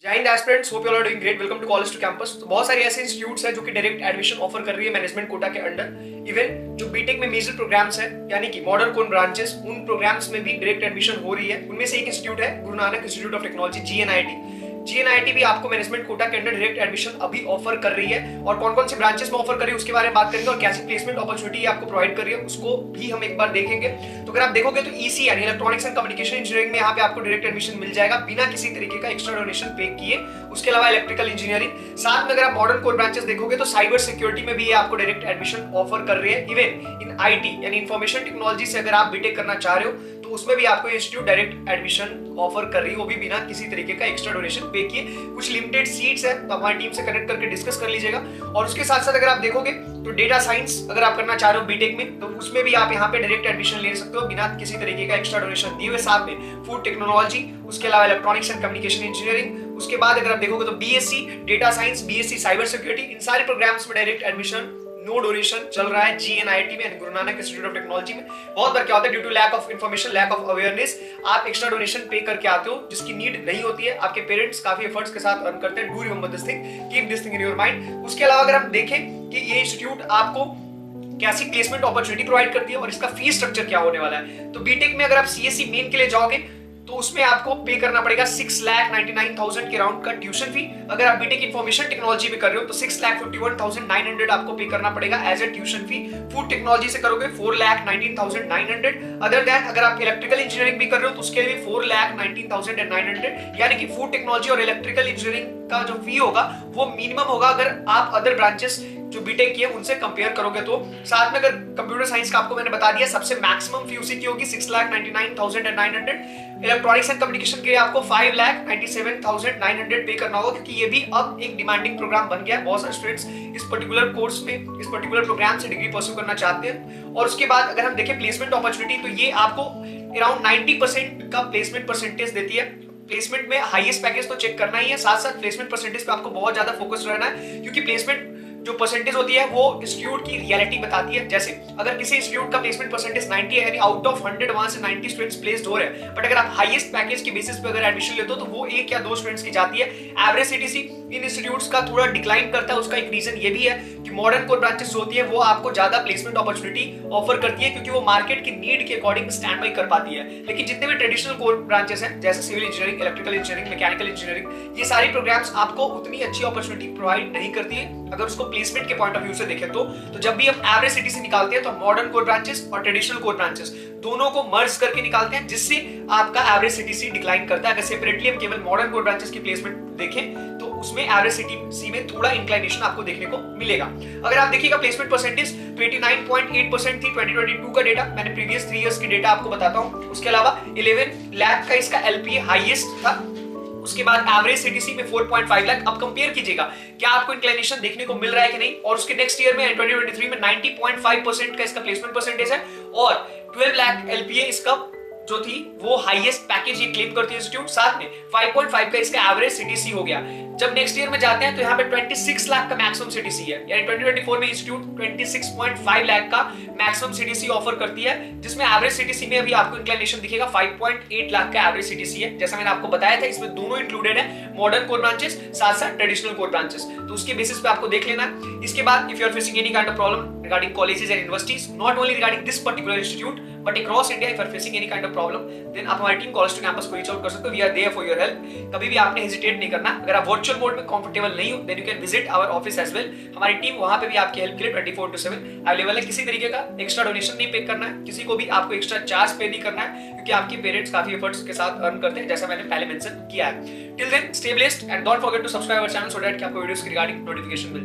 जय हिंद aspirants, hope you are doing great. Welcome to college to campus. तो बहुत सारी ऐसे इंस्टीट्यूट्स हैं जो कि डायरेक्ट एडमिशन ऑफर कर रही है मैनेजमेंट कोटा के अंडर। इवन जो बीटेक में मेजर प्रोग्राम्स है यानी कि मॉडर्न कोर ब्रांचेस, उन प्रोग्राम्स में भी डायरेक्ट एडमिशन हो रही है। उनमें से एक इंस्टीट्यूट है Guru Nanak institute of technology, GNIT भी आपको मैनेजमेंट कोटा के अंडर डायरेक्ट एडमिशन अभी ऑफर कर रही है। और कौन कौन से ब्रांचेस में ऑफर कर रही है उसके बारे में बात करेंगे और कैसी प्लेसमेंट अपॉर्चुनिटी आपको प्रोवाइड कर रही है उसको भी हम एक बार देखेंगे। तो अगर आप देखोगे तो ईसी यानी इलेक्ट्रॉनिक्स एंड कम्युनिकेशन इंजीनियरिंग में यहाँ पे आपको डायरेक्ट एडमिशन मिल जाएगा बिना किसी तरीके का एक्स्ट्रा डोनेशन पे किए। उसके अलावा इलेक्ट्रिकल इंजीनियरिंग, साथ में अगर आप मॉडर्न कोर ब्रांचेस देखोगे तो साइबर सिक्योरिटी में भी ये आपको डायरेक्ट एडमिशन ऑफर कर रही है। इवन इन आईटी यानी इंफॉर्मेशन टेक्नोलॉजी से अगर आप बीटेक करना चाह रहे हो तो उसमें भी आपको इंस्टीट्यूट डायरेक्ट एडमिशन ऑफर कर रही है, वो भी बिना किसी तरीके का एक्स्ट्रा डोनेशन पे किए। कुछ लिमिटेड सीट्स है तो हमारी टीम से कनेक्ट करके डिस्कस कर लीजिएगा। और उसके साथ साथ अगर आप देखोगे तो डेटा साइंस अगर आप करना चाह रहे हो बीटेक में तो उसमें भी आप यहाँ पे डायरेक्ट एडमिशन ले सकते हो बिना किसी तरीके का एक्स्ट्रा डोनेशन दिए हुए। साथ में फूड टेक्नोलॉजी, उसके अलावा इलेक्ट्रॉनिक्स एंड कम्युनिकेशन इंजीनियरिंग, उसके बाद अगर आप देखोगे तो BSc data science, BSc cyber security, इन सारे प्रोग्राम्स में डायरेक्ट एडमिशन नो डोनेशन चल रहा है जीएनआईटी में, Guru Nanak institute of technology में। बहुत बार क्या होता है, due to lack of information, lack of awareness, आप एक्स्ट्रा डोनेशन पे करके आते हो जिसकी नीड नहीं होती है। आपके पेरेंट्स काफी एफर्ट्स के साथ अर्न करते हैं। Do remember this thing, keep this thing in your mind. उसके अलावा अगर हम देखें कि ये इंस्टीट्यूट आपको कैसी प्लेसमेंट अपॉर्चुनिटी प्रोवाइड करती है और इसका फीस स्ट्रक्चर क्या होने वाला है, तो बीटेक में अगर आप सीएससी मेन के लिए जाओगे तो उसमें आपको पे करना पड़ेगा 6,99,000 के राउंड का ट्यूशन फी। अगर आप बीटेक इंफॉर्मेशन टेक्नोलॉजी में कर रहे हो तो 6,51,900 आपको पे करना पड़ेगा as a tuition fee. Food technology से करोगे 4,19,900। अदर दैन अगर आप इलेक्ट्रिकल इंजीनियरिंग भी कर रहे हो तो उसके लिए 4,19,900, यानी कि फूड टेक्नोलॉजी और इलेक्ट्रिकल इंजीनियरिंग का जो फी होगा वो मिनिमम होगा अगर आप अदर ब्रांचेस जो बीटेक की है उनसे कंपेयर करोगे तो। साथ में अगर कंप्यूटर साइंस का आपको मैंने बता दिया सबसे मैक्सिमम फी उसी की होगी 6,99,900। इलेक्ट्रॉनिक्स एंड कम्युनिकेशन के लिए आपको 5,97,900 पे करना होगा क्योंकि ये भी अब एक डिमांडिंग प्रोग्राम बन गया है। बहुत सारे स्टूडेंट्स इस पर्टिकुलर कोर्स में, इस पर्टिकुलर प्रोग्राम से डिग्री परस्यू करना चाहते हैं। और उसके बाद अगर हम देखें प्लेसमेंट अपॉर्चुनिटी तो ये आपको अराउंड 90% का प्लेसमेंट परसेंटेज देती है। प्लेसमेंट में हाईएस्ट पैकेज तो चेक करना ही है, साथ साथ प्लेसमेंट परसेंटेज पे आपको बहुत ज्यादा फोकस रहना है क्योंकि प्लेसमेंट जो परसेंटेज होती है वो इंस्टीट्यूट की रियलिटी बताती है। जैसे अगर किसी इंस्टीट्यूट का प्लेसमेंट परसेंटेज 90 है यानी आउट ऑफ 100 वहां से 90 स्टूडेंट्स प्लेस्ड हो रहे हैं, बट अगर आप हाईएस्ट पैकेज के बेसिस पे अगर एडमिशन लेते हो तो वो 1 या 2 स्टूडेंट्स की जाती है। एवरेज सीटीसी इन इंस्टीट्यूट्स का थोड़ा डिक्लाइन करता है। उसका एक रीजन ये भी है कि मॉडर्न कोर ब्रांचेस होती है वो आपको ज्यादा प्लेसमेंट अपॉर्चुनिटी ऑफर करती है क्योंकि वो मार्केट की नीड के अकॉर्डिंग स्टैंड बाय कर पाती है। लेकिन जितने भी ट्रेडिशनल कोर ब्रांचेस हैं जैसे civil engineering, electrical engineering, mechanical engineering, ये सारी प्रोग्राम्स आपको उतनी अच्छी अपॉर्चुनिटी प्रोवाइड नहीं करती है अगर उसको प्लेसमेंट के पॉइंट ऑफ व्यू से देखें तो। जब भी हम एवरेज सीटीसी निकालते हैं तो मॉडर्न कोर ब्रांचेस और ट्रेडिशनल कोर ब्रांचेस दोनों को मर्ज करके निकालते हैं जिससे आपका एवरेज सीटीसी डिक्लाइन करता है। अगर सेपरेटली हम केवल मॉडर्न कोर ब्रांचेस की प्लेसमेंट देखें तो उसमें एवरेज सीटीसी में थोड़ा इंक्लाइनेशन आपको देखने को मिलेगा। अगर आप देखिएगा प्लेसमेंट परसेंटेज 29.8% थी 2022 का डेटा, मैंने प्रीवियस 3 इयर्स की डेटा आपको बताता हूं। उसके अलावा 11 लाख का इसका एलपीए हाईएस्ट था। उसके बाद एवरेज सीटीसी में 4.5 लाख। अब कंपेयर कीजिएगा क्या आपको इंक्लिनेशन देखने को मिल रहा है कि नहीं। और उसके नेक्स्ट ईयर में 2023 में 90.5% का इसका प्लेसमेंट परसेंटेज है और 12 लाख एलपीए इसका जो थी वो हाईएस्ट पैकेज ये क्लेम करती है इंस्टीट्यूट। साथ में 5.5 का इसका एवरेज सीटीसी हो गया। जब नेक्स्ट ईयर में जाते हैं तो यहाँ पे 26 लाख का मैक्सिमम सीटीसी है, यानी 2024 में इंस्टीट्यूट 26.5 लाख का मैक्सिमम सीटीसी ऑफर करती है जिसमें एवरेज सीटीसी में अभी आपको इंक्लिनेशन दिखेगा 5.8 लाख का एवरेज सीटीसी है। जैसा मैंने आपको बताया था इसमें दोनों इंक्लूडेड है, मॉडर्न कोर ब्रांचेस साथ साथ ट्रेडिशनल कोर ब्रांचेस, तो उसके बेसिस पे आपको देख लेना है। इसके बाद if you are facing any kind of problem regarding colleges and universities, not only regarding this particular institute but across India, if you are facing any kind of problem then आप हमारी team college to campus को reach out कर सकते हो। We are there for your help. कभी भी आपने hesitate नहीं करना। अगर आप वर्चुअल मोड में कंफर्टेबल नहीं हो then you can visit our office as well. हमारी टीम वहां पे भी आपकी हेल्प के लिए 24/7 अवेलेबल है। किसी तरीके का एक्स्ट्रा डोनेशन नहीं पे करना है, किसी को भी आपको एक्स्ट्रा चार्ज पे नहीं करना है क्योंकि आपके पेरेंट्स काफी एफर्ट्स के साथ अर्न करते हैं जैसा मैंने पहले मेंशन किया है। Till then stay blessed and don't forget to subscribe our channel so that कि आपको वीडियोस की रिगार्डिंग नोटिफिकेशन मिले।